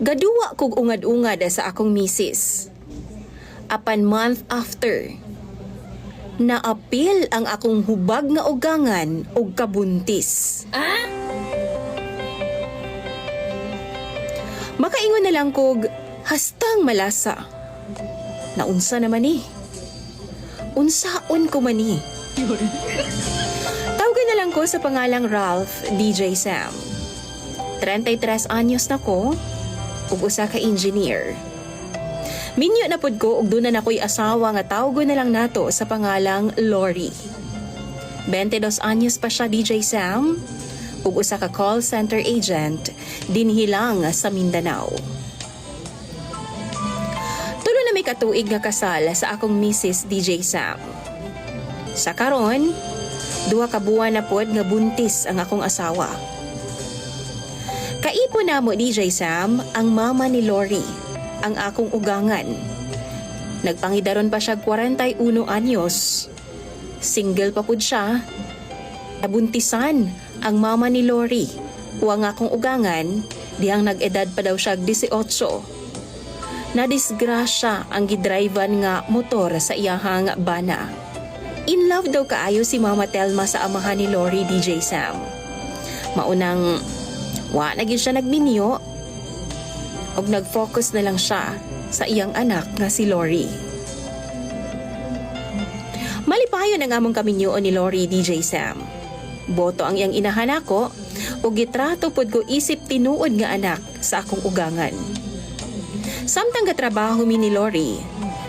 Gaduwa kog ungad-ungad sa akong misis. Apan month after, naapil ang akong hubag nga ugangan og kabuntis. Makaingon na lang kog hastang malasa. Naunsa naman ni? Unsaon ko man ni? Tawagan na lang ko sa pangalang Ralph DJ Sam. 33 anyos na ko ug usa ka engineer. Minyo na pud ko ug dunan ako'y asawa nga tawgon na lang nato sa pangalang Lori. 22 anyos pa siya DJ Sam ug usa ka call center agent dinhi lang sa Mindanao. Tulo na may katuig nga kasal sa akong Mrs. DJ Sam. Sa karon, 2 ka buwan na pod nga buntis ang akong asawa. Kaipo na mo DJ Sam ang mama ni Lori, ang akong ugangan. Nagpangidaron pa siya 41 anyos. Single pa pud siya. Nabuntisan ang mama ni Lori o ang akong ugangan dihang nag-edad pa daw siya 18. Nadisgrasya ang gidrivean nga motor sa iyahang bana. In love daw kaayo si Mama Telma sa amahan ni Lori DJ Sam. Maunang wa na gyud siya nagminyo og nag-focus na lang siya sa iyang anak nga si Lori. Malipayon ang among kaminyoon ni Lori DJ Sam. Boto ang iyang inahan ako ug gitrato pod ko isip tinuod nga anak sa akong ugangan. Samtang gatrabaho mi ni Lori,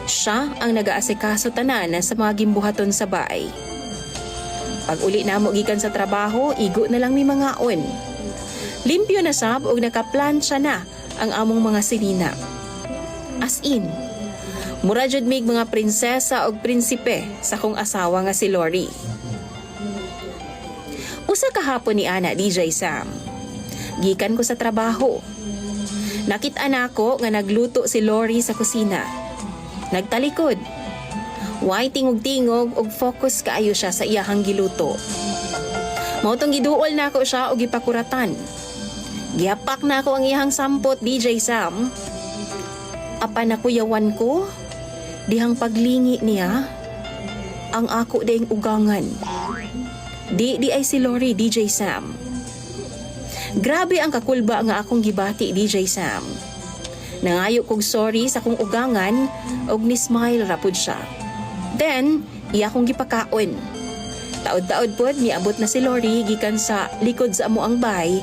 siya ang nagaasikaso tanan sa mga gimbuhaton sa bahay. Pag uli na mo gikan sa trabaho, igo na lang mi mangaon. Limpyo na sab ug nakaplansya na ang among mga sinina. As in, mura jud mig mga prinsesa og prinsipe sa kong asawa nga si Lori. Usa ka hapon ni ana DJ Sam. Gikan ko sa trabaho. Nakit-an ako nga nagluto si Lori sa kusina. Nagtalikod. Way tingog-tingog og focus kaayo siya sa iyahang giluto. Mao tong giduol na ako siya og gipakuratan. Gihapak na ako ang iyahang sampot, DJ Sam. Apan nakuyawan ko, dihang paglingi niya, ang ako daing ugangan. Di ay si Lori, DJ Sam. Grabe ang kakulba nga akong gibati, DJ Sam. Nangayo kog sorry sa kong ugangan, og ni-smile rapod siya. Then, iya kong gipakaon. Taod-taod pod, miabot na si Lori, gikan sa likod sa amo ang bay,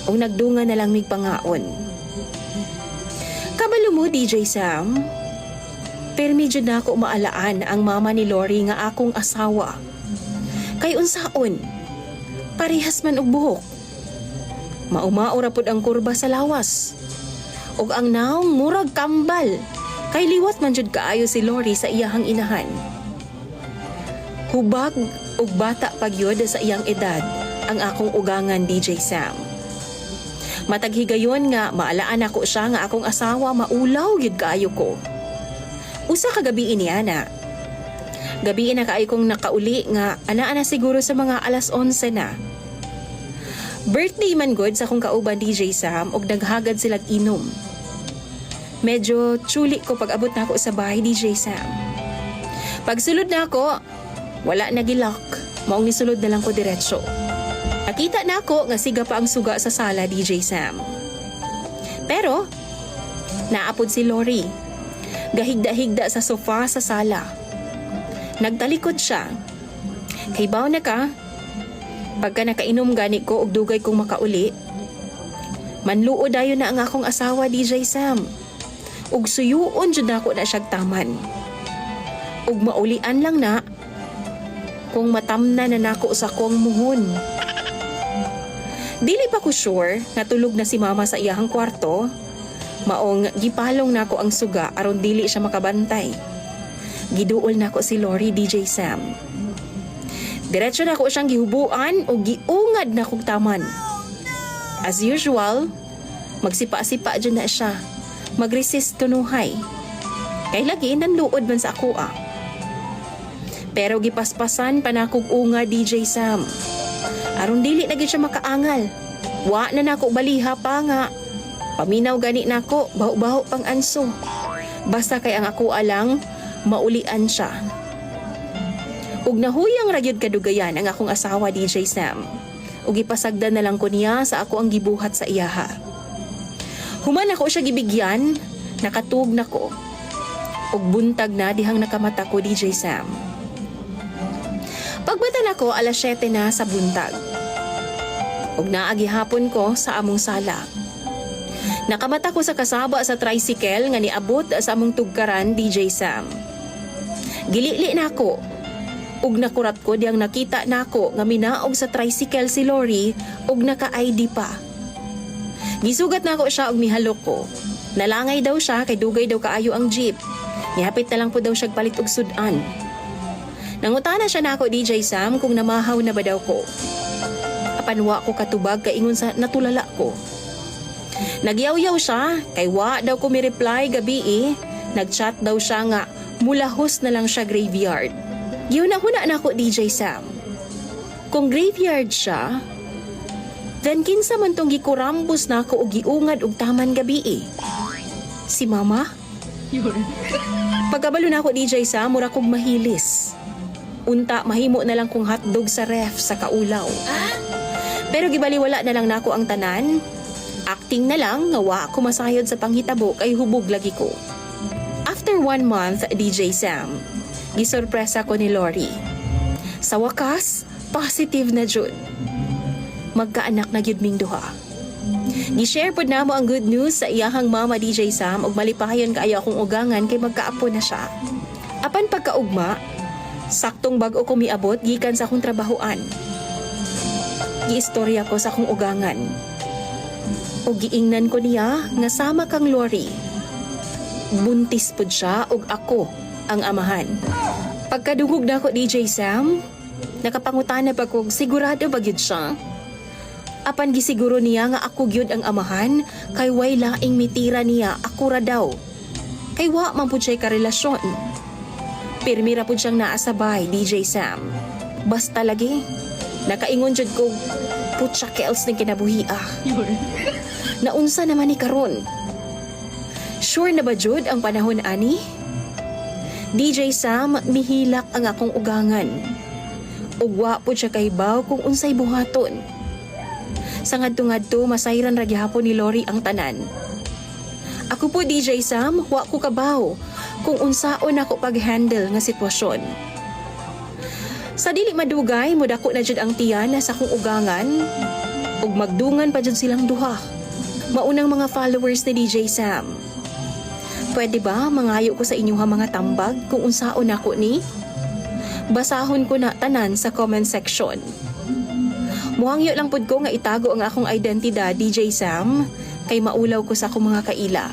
o nagdunga na lang mig pangaon. Kabalo mo, DJ Sam? Pero medyo na ako maalaan ang mama ni Lori nga akong asawa. Kay unsaon, parehas man og buhok. Maumaura pod ang kurba sa lawas. Og ang naong murag kambal, kay liwat man jud kaayo si Lori sa iyahang inahan. Hubag og bata pagyod sa iyang edad ang akong ugangan, DJ Sam. Mataghigayon nga maalaan ako siya nga akong asawa, maulaw gyud kaayo ko. Usa ka gabi iniana. Gabi na kaayo kong nakauli nga ana siguro sa mga alas 11 na. Birthday man god sa akong kauban, DJ Sam, og naghagad silang inom. Medyo tsuli ko pag abot na ako sa bahay, DJ Sam. Pagsulod na ako, wala na gilak. Maong nisulod na lang ko diretsyo. Nakita na ako nga siga pa ang suga sa sala, DJ Sam. Pero, naapod si Lori. Gahigda-higda sa sofa sa sala. Nagtalikod siya. Kay baw na ka, pagka nakainom gani ko og dugay kong makauli, manluod dayon na ang akong asawa, DJ Sam. Ug suyuon jud nako na siyag taman. Ug maulian lang na kung matamna na nako sa kong muhon. Dili pa ko sure nga tulog na si mama sa iyahang kwarto. Maong gipalong nako ang suga aron dili siya makabantay. Giduol nako si Lori, DJ Sam. Diretso nako siyang gihubuan o giungad na kong taman. As usual, magsipa-sipa dyan na siya. Mag-resist tunuhay. Kay lagi nanluod man sa ako ah. Pero gipaspasan pa na kong unga, DJ Sam. Aron dili na gid siya makaangal. Wa na nako baliha pa nga. Paminaw gani nako, baho-baho pang anso. Basta kay ang ako alang maulian siya. Ug nahuyang ragyod kadugayan ang akong asawa DJ Sam. Ug ipasagdan na lang ko niya sa ako ang gibuhat sa iyaha. Human ako siya gibigyan, nakatug na ko. Ug buntag na dihang nakamata ko DJ Sam. Pagbatan ako alas 7 na sa buntag. Ug naagi hapon ko sa among sala. Nakamata ko sa kasaba sa tricycle nga niabot sa among tugkaran DJ Sam. Gilili na ako. Ug nakurat ko diyang nakita na ako nga minaog sa tricycle si Lori ug naka-ID pa. Gisugat na ako siya ug mihalok ko. Nalangay daw siya kay dugay daw kaayo ang jeep. Nihapit na lang po daw siya palit og sudan. Nangutana siya na ako DJ Sam kung namahaw na ba daw ko. Apanwa ko katubag kay ingon sa natulala ko. Nagyaw-yaw siya kay wa daw ko mi-reply gabi eh. Nag-chat daw siya nga mulahos na lang siya graveyard. Giuna-huna na ako DJ Sam. Kung graveyard siya, then kinsa man tong gikurambos na ako og giungad og taman gabi eh. Si Mama? Pagkabalo na ako DJ Sam, mura kog mahilis. Unta, mahimo na lang kong hotdog sa ref sa kaulaw. Pero gibaliwala na lang nako ang tanan. Acting na lang, nga wa ako masayod sa panghitabo kay hubog lagi ko. After 1 month, DJ Sam, gisurpresa ko ni Lori. Sa wakas, positive na jud. Magkaanak na gyud ming duha. Gi-share pod namo ang good news sa iyahang mama DJ Sam ug malipahayon kaayo akong ugangan kay magkaapo na siya. Apan pagkaugma, saktong bag-o ko miabot gikan sa akong trabahoan. Giistorya ko sa akong ugangan. O giingnan ko niya nga sama kang Lori. Buntis pod siya ug ako ang amahan. Pagkadungog na ako DJ Sam, nakapangutana pa kog sigurado ba gyud siya? Apan gisiguro niya nga ako gyud ang amahan kay way laing mitira niya ako ra daw. Kay wa man pud siya karelasyon. Pirmi ra pud siyang naa sa bahay DJ Sam. Basta lagi nakaingon jud ko putya kels ning kinabuhi ah. Naunsa naman ni karon? Sure na ba jud ang panahon ani? DJ Sam, mihilak ang akong ugangan. Ug wa pud siya kahibaw kung unsay buhaton. Sa ngadto-ngadto masayran ra gihapon ni Lori ang tanan. Ako po DJ Sam, wa ko kabaw kung unsaon ako pag-handle nga sitwasyon. Sa dili madugay, mudako na jud ang tiyan sa akong ugangan ug magdungan pa jud silang duha. Maunang mga followers ni DJ Sam. Pwede ba mangayo ko sa inyong mga tambag kung unsaon ako ni? Basahon ko na tanan sa comment section. Muhangyo lang pud ko nga itago ang akong identidad DJ Sam kay maulaw ko sa akong mga kaila.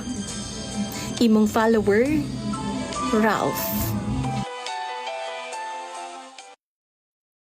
Imong follower, Ralph.